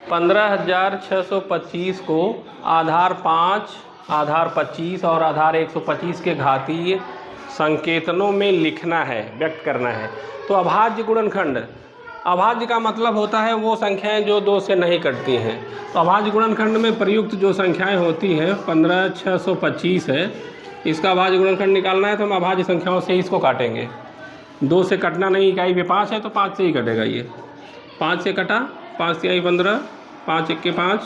15,625 को आधार 5, आधार 25 और आधार 125 के घातीय संकेतनों में लिखना है, व्यक्त करना है। तो अभाज्य गुणनखंड, अभाज्य का मतलब होता है वो संख्याएं जो 2 से नहीं कटती हैं। तो अभाज्य गुणनखंड में प्रयुक्त जो संख्याएं होती हैं 15,625 है, इसका अभाज्य गुणनखंड निकालना है तो हम अभाज्य संख्याओं से ही इसको काटेंगे। 2 से कटना नहीं, इकाई में 5 है तो 5 से ही कटेगा। ये 5 से कटा, 5 से आई 15, 5 1 के 5,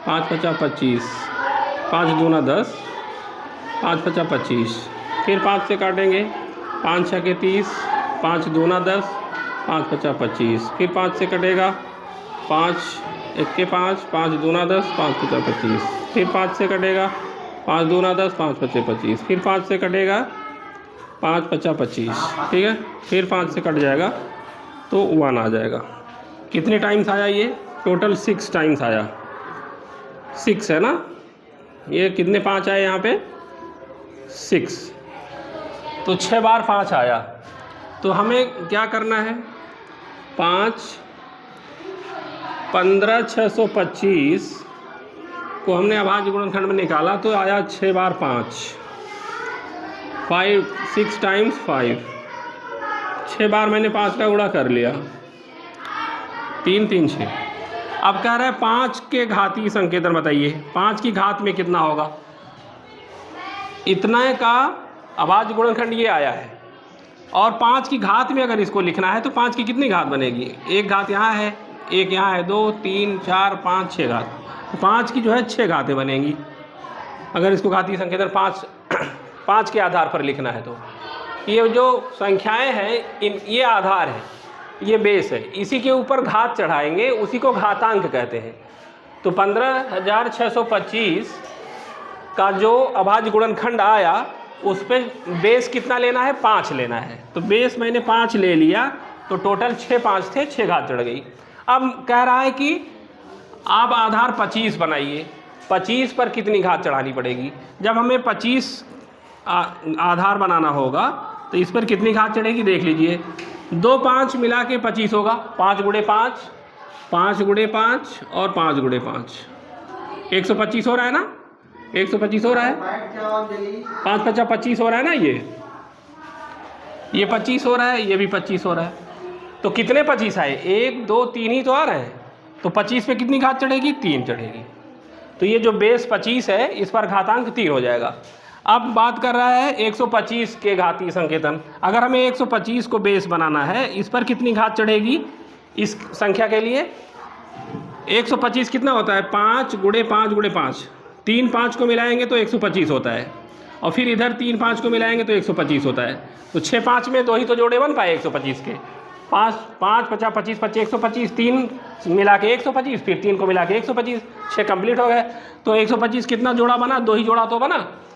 5 5 25, 5 दूना 10, 5 5 25, फिर 5 से काटेंगे, 5 6 के 30, 5 दूना 10, 5 5 25, फिर 5 से कटेगा, 5 1 के 5, 5 दूना 10, 5 5 25, फिर 5 से कटेगा, 5 दूना 10, 5 5 25, फिर 5 से कटेगा, 5 5 25, ठीक है। फिर 5 से कट जाएगा तो 1 आ जाएगा। कितने टाइम्स आया ये? टोटल 6 टाइम्स आया। 6 है ना, ये कितने 5 आए यहाँ पे? 6, तो 6 बार 5 आया। तो हमें क्या करना है? 15,625 को हमने अभाज्य गुणनखंड में निकाला तो आया 6 बार 5, 6 टाइम्स 5। 6 बार मैंने 5 का गुणा कर लिया, 3 3 6। अब कह रहा है 5 के घातीय संकेतन बताइए, 5 की घात में कितना होगा? इतना का अभाज्य गुणनखंड ये आया है, और 5 की घात में अगर इसको लिखना है तो 5 की कितनी घात बनेगी? एक घात यहाँ है, एक यहाँ है, 2 3 4 5 6 घात। तो 5 की जो है 6 घातें बनेंगी अगर इसको घातीय संकेतन 5 के आधार पर लिखना है। तो ये जो संख्याएं हैं ये आधार है, ये बेस है, इसी के ऊपर घात चढ़ाएंगे, उसी को घातांक कहते हैं। तो 15,625 का जो अभाज्य गुणनखंड आया उस पे बेस कितना लेना है? 5 लेना है। तो बेस मैंने 5 ले लिया, तो टोटल 6 5 थे, 6 घात चढ़ गई। अब कह रहा है कि आप आधार 25 बनाइए, 25 पर कितनी घात चढ़ानी पड़ेगी? जब हमें 25 आधार बनाना होगा तो इस पर कितनी घात चढ़ेगी देख लीजिए। 2 5 मिला के 25 होगा, 5 गुणे 5, 5 गुणे 5 और 5 गुणे 5, 125 हो रहा है ना? 125 हो रहा है, 5 5 25 हो रहा है ना, ये 25 हो रहा है, ये भी 25 हो रहा है। तो कितने 25 आए? 1 2 3 ही तो आ रहे हैं। तो 25 पे कितनी घात चढ़ेगी? 3 चढ़ेगी। तो ये जो बेस 25 है इस पर घातांक 3 हो जाएगा। अब बात कर रहा है 125 के घातीय संकेतन। अगर हमें 125 को बेस बनाना है, इस पर कितनी घात चढ़ेगी इस संख्या के लिए? 125 कितना होता है? 5 गुणे 5 गुणे 5, 3 5 को मिलाएंगे तो 125 होता है, और फिर इधर 3 5 को मिलाएंगे तो 125 होता है। तो 6 5 में 2 ही तो जोड़े बन पाए 125 के। 5 5 50 25 25 125, 3 मिला के 125, फिर 3 को मिला के 125, 6 कंप्लीट हो गए। तो 125 कितना जोड़ा बना? 2 ही जोड़ा तो बना।